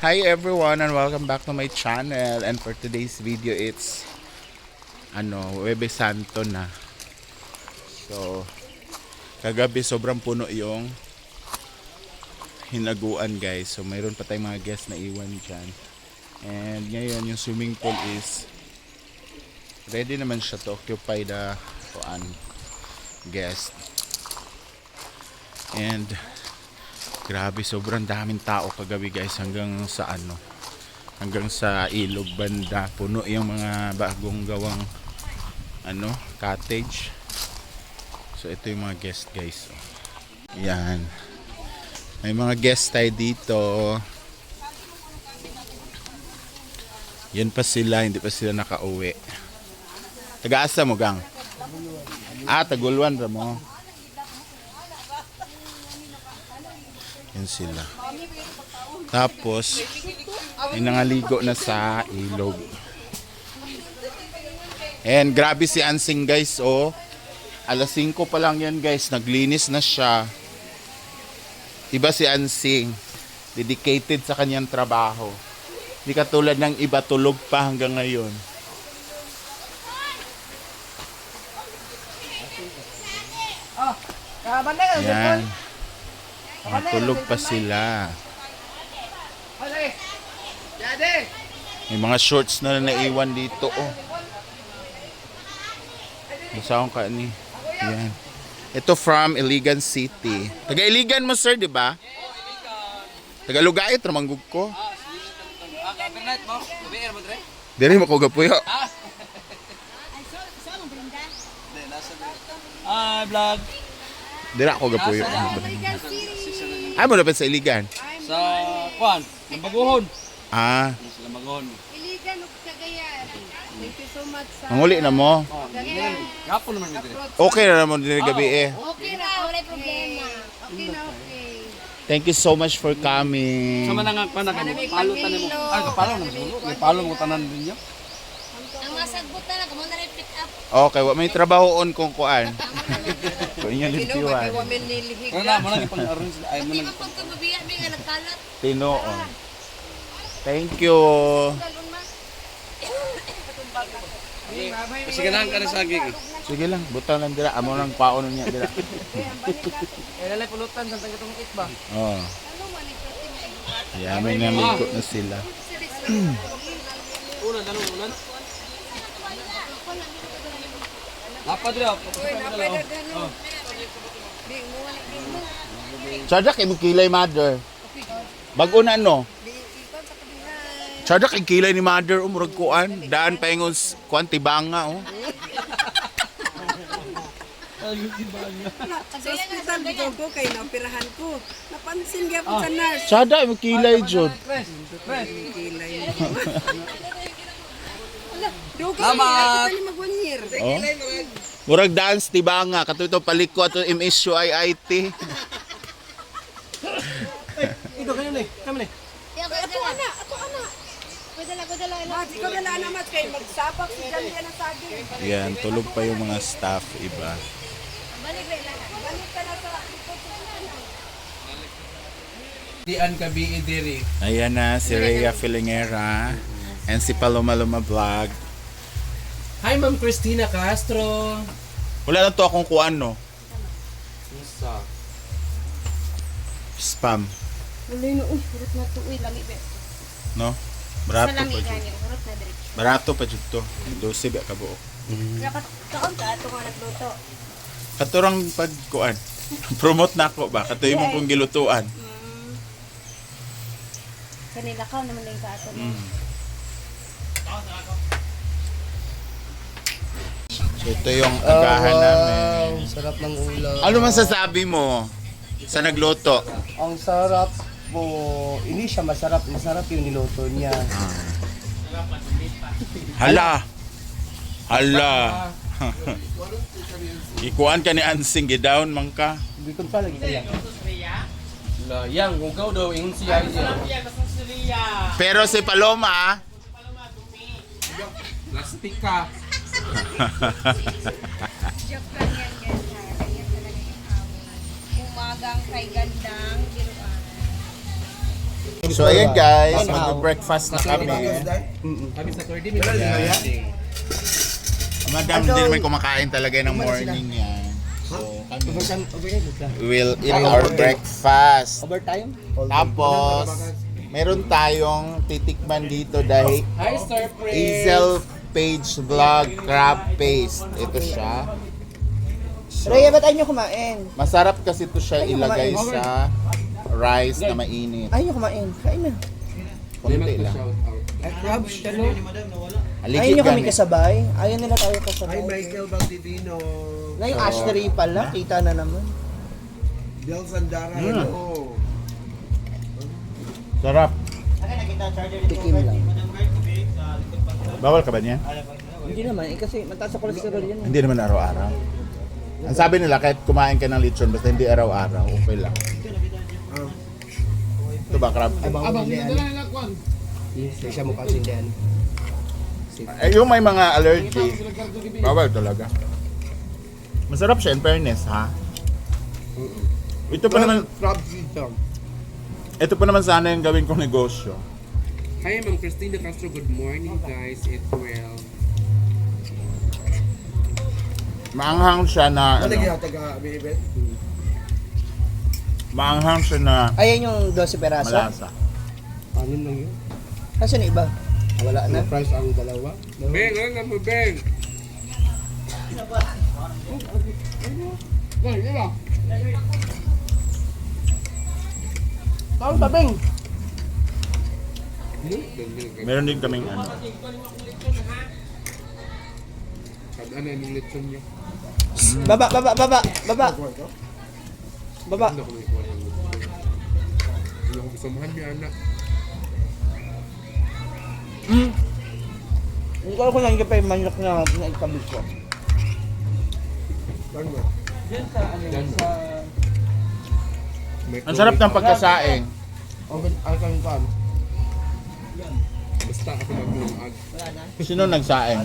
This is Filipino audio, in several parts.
Hi everyone and welcome back to my channel, and for today's video it's Huwebes Santo na. So kagabi sobrang puno yung hinaguan guys. So mayroon pa tayong mga guests na iwan dyan. And ngayon yung swimming pool is ready naman siya to occupy the guest. And grabe, sobrang daming tao kagabi guys, hanggang sa ilog banda. Puno yung mga bagong gawang cottage. So ito yung mga guest guys. Yan. May mga guest tayo dito. Yan pa sila, hindi pa sila nakauwi. Taga-asa mo gang? Tagulwan ra mo. Yan sila. Tapos may nangaligo na sa ilog. And grabe si Ansing guys, alas 5 pa lang yan guys, naglinis na siya. Iba si Ansing, dedicated sa kanyang trabaho. Hindi katulad ng iba, tulog pa hanggang ngayon. Yan. Tulog pa sila. May mga shorts na naiwan dito. Masahon ka ni. Yan. Ito from Iligan City. Taga Iligan mo sir, di ba? Taga Lugait, ramanggug ko. Diri mo ko gapuyo. Vlog. Dira ako gapuyo. Ay mo dapat sa Iligan. Sa Kwan, ng Baguhon. Sa Baguhon. Iligan ug Cagayan. Thank you so much sa Manguli na mo. Gapon naman dito. Okay na naman din gabi Okay na, wala problema. Okay na, okay. Thank you so much for coming. Sama na nga pa na palo tanan mo. Kapalo na mo. May palo mo tanan ninyo. Ang masagbot na kamo na rin pick up. Okay, wa may trabahoon kung kuan. Kung inyo limpiwan. Wala mo lang ipang-arrange ay mo Di nang ba pag kamabiya may nga nagkalat? Tinoo. Thank you. Sige lang ka sa gig. Sige lang, butang lang dira. Amo nang paon niya dira. Lalay pulutan sa tong itba. Oh. Yeah, may namigo na sila. Ulan dalong ulan. Apa dira? Sada kay kilay mother. Bago na Sada kay kilay ni mother umurag kuan, daan paingon kuan tibanga Sa hospital dito ko kay naoperahan ko. Napansin gyud sa nurse. Sada mo kilay jud. Kilay. Dugo Salamat. ni mag-1 year. Murag dance tibanga katuto paliko ato MSU IIT. Ito kayo ni. Kami ni. Ato ana. Kudala. Mas ikaw dala na mas kay magsapak si Jan yan ang saging. Yan, tulog pa yung mga staff iba. Balik ka na sa Dian kabi diri. Ayan na si Rhea Filingera and si Paloma Vlog. Hi Ma'am Christina Castro. Wala na to akong kuan Isa. spam, Uloy no, urot na to, lami be. no? Barato Sa pa lami jud. ganyo, urot na diri. Barato pa jud to. 12 ba ka buok. Dapat taon ka ato nga nagluto. Katurang pagkuan. Promote na ako ba? Katuy mo kong gilutuan. Kanila ka naman lang ka ato. So ito yung agahan namin. Sarap ng ulam. Ano masasabi mo sa nagluto? Ang sarap po. Hindi siya masarap. Masarap yung niluto niya. Hala. Ikuan ka ni Ansing gidown man ka. Hindi ko pa lagi kaya. Yang ugaw daw ingon siya. Pero si Paloma, Plastic ka. Joke lang yan guys. Ganyan talaga yung away. Umagang kay gandang biruan. So ayan guys, mag-breakfast na kami. Kami sa 30 minutes. Madam, hindi naman kumakain talaga ng morning yan. So kami will eat our breakfast. Overtime? Tapos, meron tayong titikman dito dahil Hi, surprise! Hazel Page Vlog Crab Paste. Ito siya. Rhea, ba't ayaw nyo kumain? Masarap kasi ito siya ilagay sa rice na mainit. Ayaw nyo kumain. Kain na. Konti lang. Crabs, ano? Ayaw Aligid nyo kami gani. kasabay. Ayaw nila tayo kasabay. Michael Baldivino, Na yung Ashtery pala. Kita na naman. Del Sandara, ano. Sarap. Tikim lang. Bawal ka ba niya? Hindi naman. Eh, kasi mataas sa cholesterol yan. Hindi naman araw-araw. Ang sabi nila, kahit kumain ka ng lechon, basta hindi araw-araw, okay lang. Ito ba, crab? Abang, sinadala nila kwan. Siya mo kasi diyan. Eh, yung may mga allergy, bawal talaga. Masarap siya in fairness, ha? Ito pa naman, Crab dito. ito pa naman sana yung gawin kong negosyo. Hi, Ma'am Christina Castro. Good morning, guys. It's well. Maanghang siya na, Ano ano, kaya taga-bibit? maanghang siya na Ayan yung 12 peraso. malasa. Ano lang yun? Asan yung iba? Wala na. Price ang dalawa. Beng, ano na mo, Beng? Beng, di ba? Tawag ba, Beng? Meron din kaming ano. Ano yung lechon niya? Baba, baba, baba, baba. Baba. Hindi ako nagkuha ng lechon. Hindi ako kasamahan niya, anak. Hindi ko alam kung nandiyan pa yung manok na naitabil ko. Ano ba? Diyan sa ano Yan. sa... Ang sarap ng pagkasaing. Ay kami pa. Basta ako mag-uag. Sino nagsaing?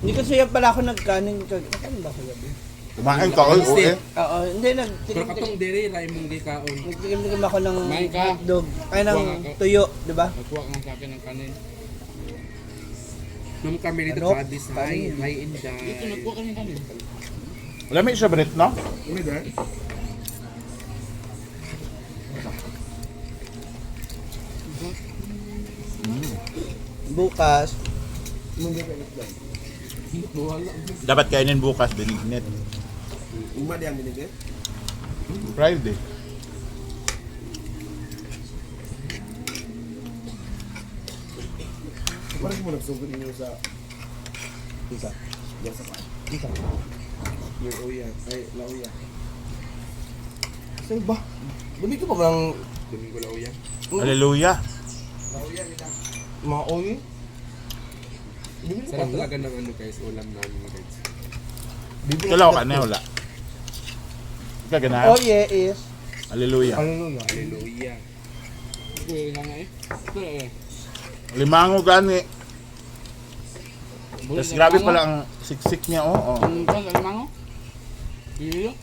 Hindi kasi yan pala ako nagkanin. Nagkanin ba ako gabi? Kumain ka, oy, oy. Oo, hindi. Pero katong diri, ray mong gikaon. Nagtikim ako ng Kumain ka. hotdog. Ay, ng tuyo, di ba? Nagkuha ka sa akin ng kanin. Nung kami dito Ano? sa Addis, hi Inday. Dito nagkuha ka ng kanin. Lamig siya, Brit, no? Ano ba? Bukas. Dapat kainin bukas, binignit. Uma di ang binigay? Friday. Parang mo nagsugod ninyo sa... Isa? Yan sa paan. Isa? Yung uya. Ay, lauya. Saan ba? Bumi ko pa bang Domingo lang yan. Hallelujah. mga oil? Sarap talaga ng ano guys, ulam namin guys. Kalaw ka na, wala. Ika Oh, ganahan. yeah, is. Hallelujah. Hallelujah. Hallelujah. Ito yung nga eh. Ito eh. Limango gani. Tapos grabe pala ang siksik niya, oo. Ang limango? Iyo?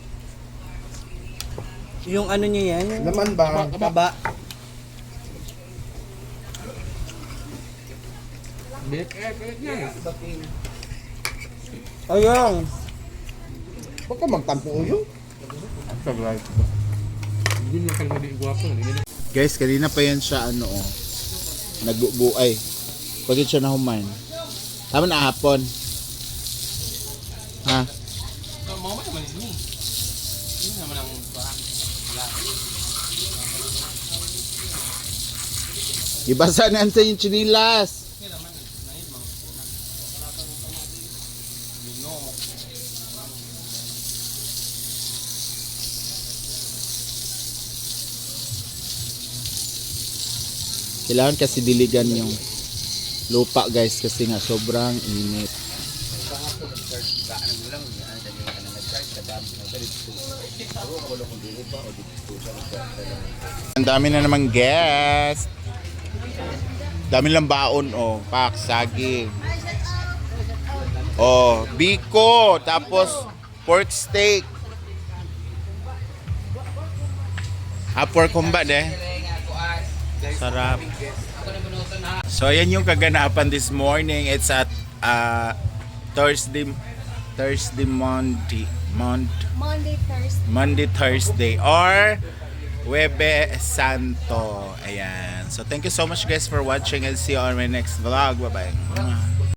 Yung ano niya yan, yung Laman ba? taba. Bit palit na. Ayun. Baka magtampo uyo? Hindi na kang hindi guwapo. Guys, kanina pa yan siya, ano, oh. Nagbubuay. Pagod siya na human. Tama na hapon. Ha? Ibasa na sa yung chinilas. Kailangan kasi diligan yung lupa guys kasi nga sobrang init. Ang dami na namang guest. Dami lang baon, oh, pak, saging. Oh, biko, tapos pork steak. Upper kumba de. Sarap. So yan yung kaganapan this morning. It's at Thursday Monday Thursday or Webe Santo. Ayan. So thank you so much guys for watching and see you on my next vlog. Bye bye.